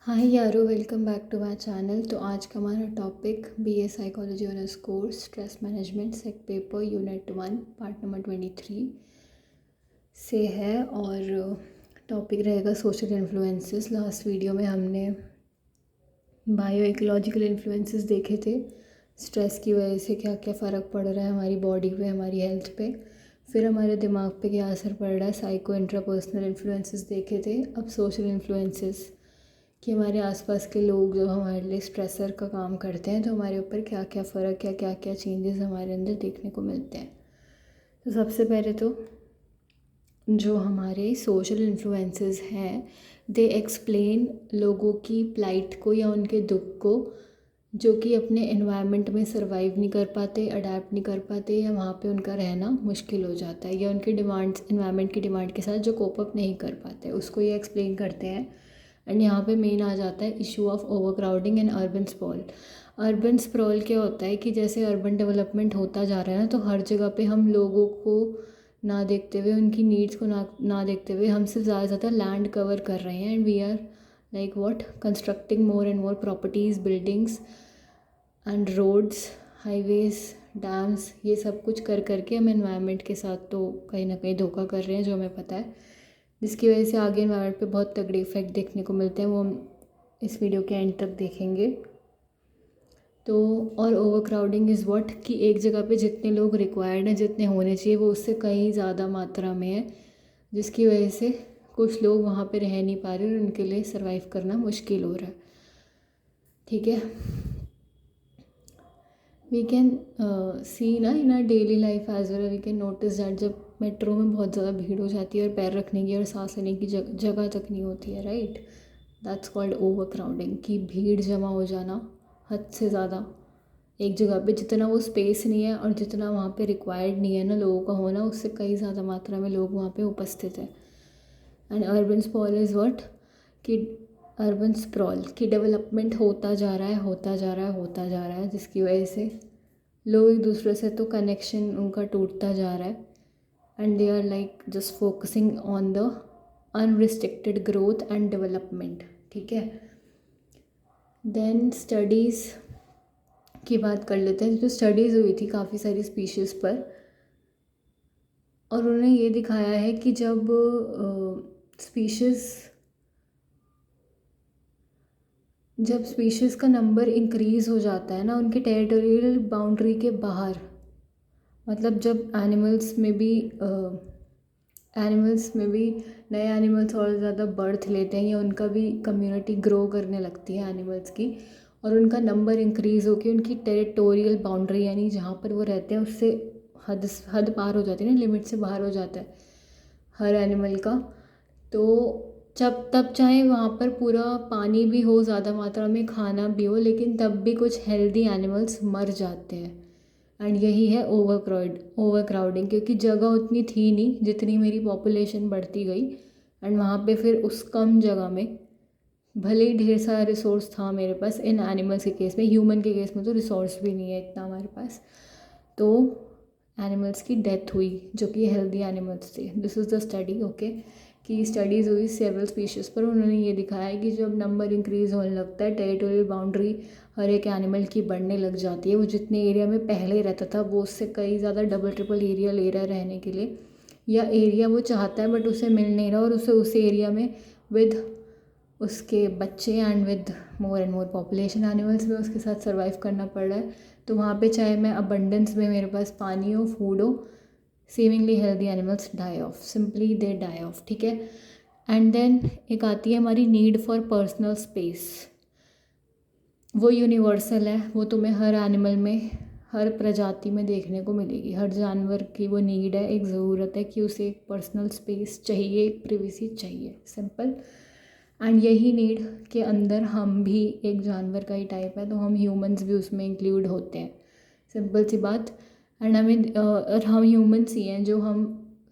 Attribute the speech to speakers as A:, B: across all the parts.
A: हाय यारो, welcome back to my channel. तो आज का हमारा topic BA psychology honours course stress management SEC paper unit 1 part number 23 से है। और टॉपिक रहेगा सोशल इन्फ्लुएंसेस। लास्ट वीडियो में हमने बायो इकोलॉजिकल इन्फ्लुएंसेस देखे थे। स्ट्रेस की वजह से क्या क्या फ़र्क पड़ रहा है हमारी बॉडी पे, हमारी हेल्थ पे, फिर हमारे दिमाग पे क्या असर पड़ रहा है। साइको इंट्रापर्सनल इन्फ्लुएंसेस देखे थे। अब सोशल इन्फ्लुएंसेस कि हमारे आसपास के लोग जो हमारे लिए स्ट्रेसर का काम करते हैं तो हमारे ऊपर क्या क्या फ़र्क या क्या क्या चेंजेस हमारे अंदर देखने को मिलते हैं। तो सबसे पहले तो जो हमारे सोशल इन्फ्लुएंसेस हैं, दे एक्सप्लेन लोगों की प्लाइट को या उनके दुख को, जो कि अपने एनवायरनमेंट में सरवाइव नहीं कर पाते, अडेप्ट नहीं कर पाते, या वहाँ पे उनका रहना मुश्किल हो जाता है, या उनकी डिमांड्स एनवायरनमेंट की डिमांड के साथ जो कोप अप नहीं कर पाते, उसको ये एक्सप्लेन करते हैं। एंड यहाँ पे मेन आ जाता है issue of over crowding and urban sprawl. Urban sprawl क्या होता है कि जैसे अर्बन डेवलपमेंट होता जा रहा है ना, तो हर जगह पे हम लोगों को ना देखते हुए, उनकी नीड्स को ना देखते हुए, हम सिर्फ ज़्यादा से ज़्यादा लैंड कवर कर रहे हैं। And we are like what constructing more and more properties, buildings and roads, highways, dams, ये सब कुछ कर करके हम एनवायरनमेंट के साथ तो कहीं ना कहीं धोखा कर रहे हैं, जो हमें पता है, जिसकी वजह से आगे एनवायरनमेंट पे बहुत तगड़े इफेक्ट देखने को मिलते हैं। वो हम इस वीडियो के एंड तक देखेंगे। तो और ओवर क्राउडिंग इज़ व्हाट कि एक जगह पे जितने लोग रिक्वायर्ड हैं, जितने होने चाहिए, वो उससे कहीं ज़्यादा मात्रा में है, जिसकी वजह से कुछ लोग वहाँ पे रह नहीं पा रहे और उनके लिए सर्वाइव करना मुश्किल हो रहा है। ठीक है, वी कैन सी ना in our daily life as well, we can notice that जब मेट्रो में बहुत ज़्यादा भीड़ हो जाती है और पैर रखने की और सांस लेने की जगह तक नहीं होती है, right, that's called over crowding. कि भीड़ जमा हो जाना हद से ज़्यादा एक जगह पे, जितना वो स्पेस नहीं है और जितना वहाँ पे रिक्वायर्ड नहीं है ना लोगों का होना, उससे कई ज़्यादा मात्रा में लोग वहाँ पे उपस्थित हैं। And urban sprawl is what कि अर्बन स्प्रॉल की डेवलपमेंट होता जा रहा है, होता जा रहा है, होता जा रहा है, जिसकी वजह से लोग एक दूसरे से तो कनेक्शन उनका टूटता जा रहा है। And they are like just focusing on the unrestricted growth and development. ठीक है, देन स्टडीज़ की बात कर लेते हैं। जो स्टडीज़ हुई थी काफ़ी सारी स्पीशीज़ पर, और उन्होंने ये दिखाया है कि जब स्पीशीज़ का नंबर इंक्रीज़ हो जाता है ना उनके टेरिटोरियल बाउंड्री के बाहर, मतलब जब एनिमल्स में भी नए एनिमल्स और ज़्यादा बर्थ लेते हैं, या उनका भी कम्युनिटी ग्रो करने लगती है एनिमल्स की, और उनका नंबर इंक्रीज़ होकर उनकी टेरिटोरियल बाउंड्री यानी जहाँ पर वो रहते हैं उससे हद पार हो जाती है ना, लिमिट से बाहर हो जाता है हर एनिमल का। तो जब तब चाहे वहाँ पर पूरा पानी भी हो, ज़्यादा मात्रा में खाना भी हो, लेकिन तब भी कुछ हेल्दी एनिमल्स मर जाते हैं। एंड यही है ओवर क्राउडिंग, क्योंकि जगह उतनी थी नहीं जितनी मेरी पॉपुलेशन बढ़ती गई। एंड वहाँ पे फिर उस कम जगह में भले ही ढेर सारा रिसोर्स था मेरे पास, इन एनिमल्स के केस में, ह्यूमन के केस में तो रिसोर्स भी नहीं है इतना हमारे पास, तो एनिमल्स की डेथ हुई जो कि हेल्दी एनिमल्स थे। This is the study, okay, कि स्टडीज़ हुई सेवरल स्पीशीज़ पर। उन्होंने ये दिखाया है कि जब नंबर इंक्रीज़ होने लगता है, टेरिटोरियल बाउंड्री हर एक एनिमल की बढ़ने लग जाती है, वो जितने एरिया में पहले रहता था वो उससे कई ज़्यादा डबल ट्रिपल एरिया ले रहा है रहने के लिए, या एरिया वो चाहता है बट उसे मिल नहीं रहा, और उसे उस एरिया में विद उसके बच्चे and with more and more population animals में उसके साथ सर्वाइव करना पड़ रहा है। तो वहाँ पे चाहे मैं अबंडेंस में मेरे पास पानी हो, फूड हो, seemingly healthy animals die off, simply they die off. ठीक है, एंड देन एक आती है हमारी नीड फॉर पर्सनल स्पेस। वो यूनिवर्सल है, वो तुम्हें हर एनिमल में, हर प्रजाति में देखने को मिलेगी। हर जानवर की वो नीड है, एक ज़रूरत है कि उसे एक पर्सनल स्पेस चाहिए, एक प्रिवेसी चाहिए, सिंपल। एंड यही नीड के अंदर हम भी एक जानवर का ही टाइप है, तो हम ह्यूमंस भी उसमें इंक्लूड होते हैं, सिंपल सी बात। एंड और हम ह्यूमंस ही हैं जो हम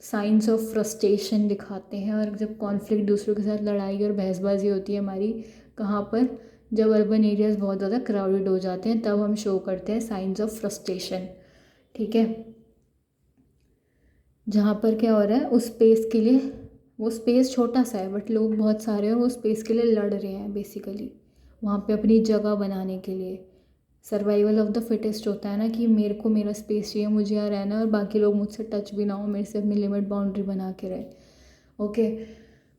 A: साइंस ऑफ फ्रस्ट्रेशन दिखाते हैं, और जब कॉन्फ्लिक्ट, दूसरों के साथ लड़ाई और बहसबाजी होती है हमारी, कहाँ पर, जब अर्बन एरियाज़ बहुत ज़्यादा क्राउडेड हो जाते हैं, तब हम शो करते हैं साइंस ऑफ फ्रस्ट्रेशन। ठीक है, जहाँ पर क्या हो रहा है, उस स्पेस के लिए वो स्पेस छोटा सा है बट लोग बहुत सारे हैं, वो स्पेस के लिए लड़ रहे हैं बेसिकली, वहाँ पे अपनी जगह बनाने के लिए। सर्वाइवल ऑफ द फिटेस्ट होता है ना, कि मेरे को मेरा स्पेस चाहिए, मुझे यहाँ रहना है और बाकी लोग मुझसे टच भी ना हो, मेरे से अपनी लिमिट बाउंड्री बना के रहे। Okay,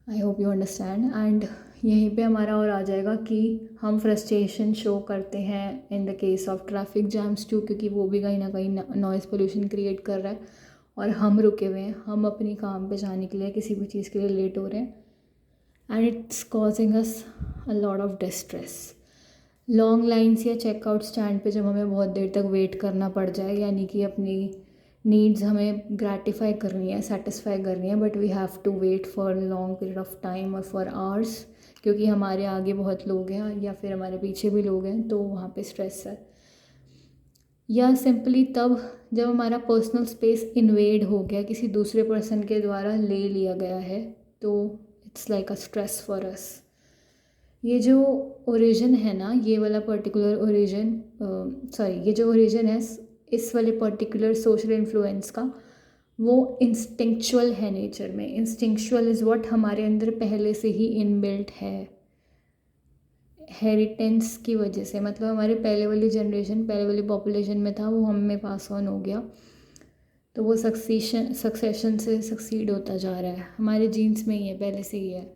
A: I hope you understand. And यहीं पे हमारा और आ जाएगा कि हम फ्रस्ट्रेशन शो करते हैं in the case of traffic jams too, क्योंकि वो भी कहीं ना कहीं नॉइज़ पोल्यूशन क्रिएट कर रहा है और हम रुके हुए हैं, हम अपनी काम पे जाने के लिए किसी भी चीज़ के लिए लेट हो रहे हैं and it's causing us a lot of distress. Long lines या चेकआउट स्टैंड पे जब हमें बहुत देर तक वेट करना पड़ जाए, यानी कि अपनी नीड्स हमें ग्रेटिफाई करनी है, सेटिस्फाई करनी है, but we have to wait for long period of time और फॉर आवर्स, क्योंकि हमारे आगे बहुत लोग हैं या फिर हमारे पीछे भी लोग हैं, तो वहाँ पे स्ट्रेस है। या सिंपली तब जब हमारा पर्सनल स्पेस इन्वेड हो गया, किसी दूसरे पर्सन के द्वारा ले लिया गया है, तो it's like a stress for us. ये जो ओरिजिन है ना, ये वाला पर्टिकुलर ओरिजिन, ये जो ओरिजिन है इस वाले पर्टिकुलर सोशल इन्फ्लुएंस का, वो इंस्टिंक्चुअल है नेचर में। इंस्टिंक्चुअल इज़ व्हाट हमारे अंदर पहले से ही इनबिल्ट है, हेरिटेंस की वजह से, मतलब हमारे पहले वाली जनरेशन, पहले वाली पॉपुलेशन में था, वो हम में पास ऑन हो गया, तो वो सक्सेशन से सक्सीड होता जा रहा है, हमारे जीन्स में ही है, पहले से ही है,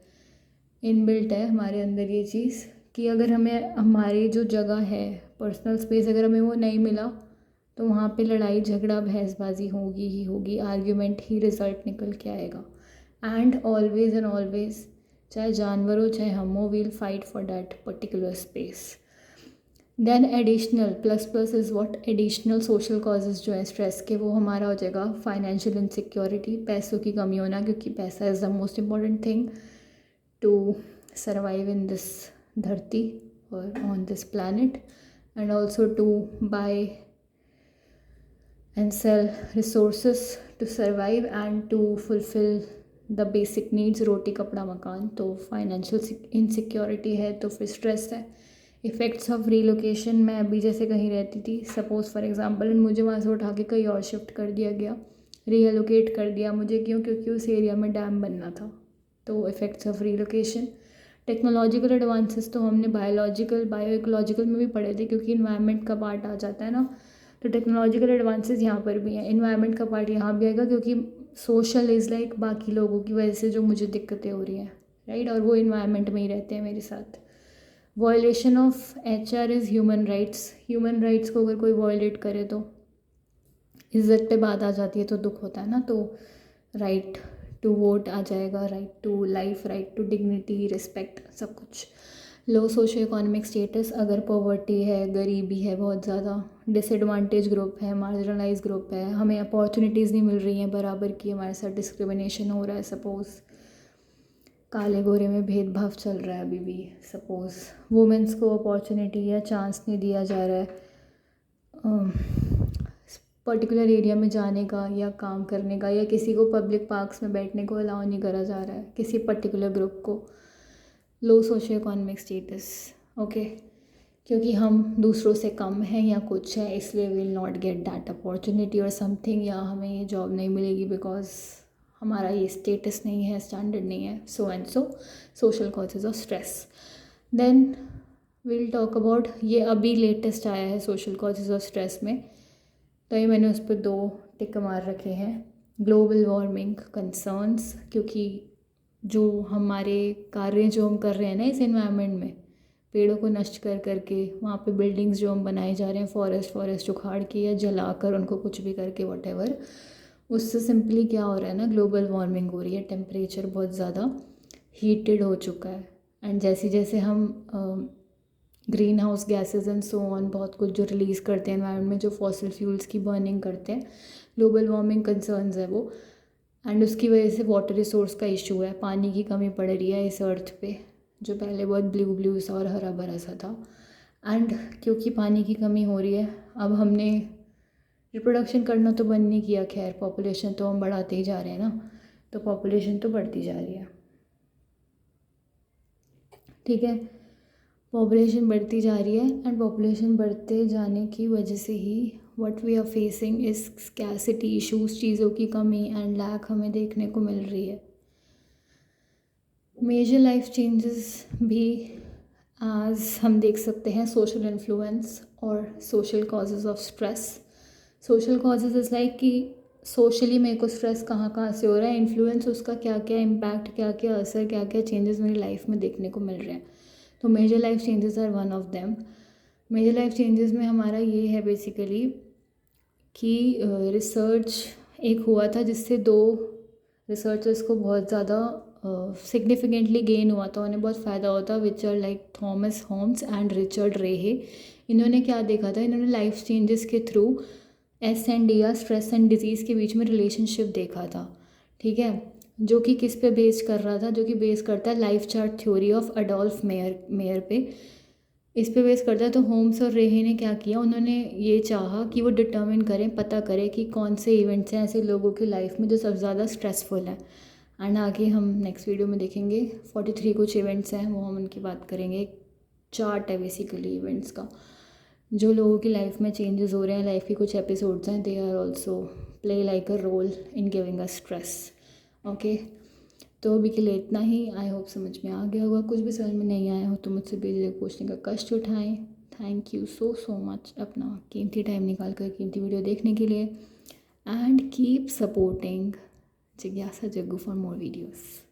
A: इनबिल्ट है हमारे अंदर ये चीज़, कि अगर हमें हमारी जो जगह है, पर्सनल स्पेस, अगर हमें वो नहीं मिला तो वहाँ पे लड़ाई झगड़ा बहसबाजी होगी ही होगी, आर्ग्यूमेंट ही रिजल्ट निकल के आएगा। एंड ऑलवेज एंड ऑलवेज, चाहे जानवर हो चाहे हम हो, we'll fight for that particular space. Then additional plus is what, additional social causes जो है स्ट्रेस के, वो हमारा हो जाएगा फाइनेंशियल इनसिक्योरिटी, पैसों की कमी होना, क्योंकि पैसा is the most important thing to survive in this dharti or on this planet, and also to buy and sell resources to survive and to fulfill the basic needs, रोटी कपड़ा मकान। तो financial insecurity है, तो फिर stress है। Effects of relocation, मैं अभी जैसे कहीं रहती थी, सपोज़ फॉर एग्जांपल, एंड मुझे वहाँ से उठा के कहीं और शिफ्ट कर दिया गया, रीएलोकेट कर दिया मुझे, क्यों? क्योंकि उस एरिया में डैम बनना था। तो effects of relocation. Technological advances तो हमने बायो इकोलॉजिकल में भी पढ़े थे, क्योंकि इन्वायरमेंट का पार्ट आ जाता है ना, तो टेक्नोलॉजिकल एडवांसेस यहाँ पर भी हैं, इन्वायरमेंट का पार्ट यहाँ भी आएगा, क्योंकि सोशल इज़ लाइक बाकी लोगों की वजह से जो मुझे दिक्कतें हो रही हैं, राइट, और वो इन्वायरमेंट में ही रहते हैं मेरे साथ। Violation of HR is human rights को अगर कोई वॉयलेट करे तो इज़्ज़त पे बात आ जाती है, तो दुख होता है ना। तो राइट टू वोट आ जाएगा, right to life, right to dignity, respect, सब कुछ। लो सोशो इकोनॉमिक स्टेटस, अगर पॉवर्टी है, गरीबी है बहुत ज़्यादा, डिसएडवांटेज ग्रुप है, मार्जिनलाइज ग्रुप है, हमें अपॉर्चुनिटीज़ नहीं मिल रही हैं बराबर की, हमारे साथ डिस्क्रिमिनेशन हो रहा है, सपोज़ काले गोरे में भेदभाव चल रहा है अभी भी, सपोज़ वुमेंस को अपॉर्चुनिटी या चांस नहीं दिया जा रहा है पर्टिकुलर एरिया में जाने का या काम करने का, या किसी को पब्लिक पार्क्स में बैठने को अलाउ नहीं करा जा रहा है, किसी पर्टिकुलर ग्रुप को। लो सोशो इकोनॉमिक स्टेटस, ओके, क्योंकि हम दूसरों से कम हैं या कुछ है, इसलिए will not get that opportunity और समथिंग, या हमें ये जॉब नहीं मिलेगी बिकॉज हमारा ये स्टेटस नहीं है, स्टैंडर्ड नहीं है, so and so, social causes of stress. Then will talk about, ये अभी लेटेस्ट आया है सोशल कॉजेज ऑफ स्ट्रेस में, तो ये मैंने उस पर 2 टिक मार रखे हैं। ग्लोबल वार्मिंग कंसर्न्स, क्योंकि जो हमारे कार्य जो हम कर रहे हैं ना इस एनवायरनमेंट में, पेड़ों को नष्ट कर करके वहाँ पे बिल्डिंग्स जो हम बनाए जा रहे हैं, फॉरेस्ट उखाड़ के या जलाकर उनको कुछ भी करके व्हाटएवर, उससे सिंपली क्या हो रहा है ना, ग्लोबल वार्मिंग हो रही है, टेम्परेचर बहुत ज़्यादा हीटेड हो चुका है। एंड जैसे जैसे हम green house gases and so on बहुत कुछ जो रिलीज़ करते हैं एनवायरनमेंट में, जो फॉसिल फ्यूल्स की बर्निंग करते हैं, ग्लोबल वार्मिंग कंसर्न्स है वो। एंड उसकी वजह से वाटर रिसोर्स का इशू है, पानी की कमी पड़ रही है इस अर्थ पे, जो पहले बहुत ब्लू सा और हरा भरा सा था। एंड क्योंकि पानी की कमी हो रही है, अब हमने रिप्रोडक्शन करना तो बंद नहीं किया, खैर पॉपुलेशन तो हम बढ़ाते ही जा रहे हैं ना, तो पॉपुलेशन तो बढ़ती जा रही है, ठीक है, पॉपुलेशन बढ़ती जा रही है। एंड पॉपुलेशन बढ़ते जाने की वजह से ही व्हाट वी आर फेसिंग इस स्कैसिटी इशूज़, चीज़ों की कमी एंड लैक हमें देखने को मिल रही है। मेजर लाइफ चेंजेस भी आज हम देख सकते हैं सोशल इन्फ्लुएंस और social causes of stress. Social causes is like कि सोशली मेरे को स्ट्रेस कहाँ कहाँ से हो रहा है, इन्फ्लुएंस उसका क्या क्या इम्पैक्ट, क्या क्या असर, क्या क्या चेंजेस मेरी लाइफ में देखने को मिल रहे हैं। तो major life changes are one of them. Major life changes में हमारा ये है बेसिकली कि रिसर्च एक हुआ था जिससे दो रिसर्चर्स को बहुत ज़्यादा सिग्निफिकेंटली गेन हुआ था, उन्हें बहुत फ़ायदा होता, which are like Thomas Holmes and Richard Rahe. इन्होंने क्या देखा था, इन्होंने लाइफ चेंजेस के थ्रू S&D या स्ट्रेस एंड डिजीज़ के बीच में रिलेशनशिप देखा था। ठीक है, जो कि किस पे बेस कर रहा था, जो कि बेस करता है life chart theory of Adolf mayor पे। इस पे बेस करता है। तो होम्स और रेहे ने क्या किया, उन्होंने ये चाहा कि वो डिटर्मिन करें, पता करें कि कौन से इवेंट्स हैं ऐसे लोगों की लाइफ में जो सबसे ज़्यादा स्ट्रेसफुल है। एंड आगे हम नेक्स्ट वीडियो में देखेंगे 43 कुछ इवेंट्स हैं, वो हम उनकी बात करेंगे। एक चार्ट है बेसिकली इवेंट्स का, जो लोगों की लाइफ में चेंजेस हो रहे हैं, लाइफ के कुछ एपिसोड्स हैं, they are also play like a role in giving a stress. Okay, तो अभी के लिए इतना ही। आई होप समझ में आ गया होगा। कुछ भी समझ में नहीं आया हो तो मुझसे बेझिझक पूछने का कष्ट उठाएं। थैंक यू सो मच अपना कीमती टाइम निकाल कर कीमती वीडियो देखने के लिए। एंड कीप सपोर्टिंग जिज्ञासा जग्गू फॉर मोर वीडियोज़।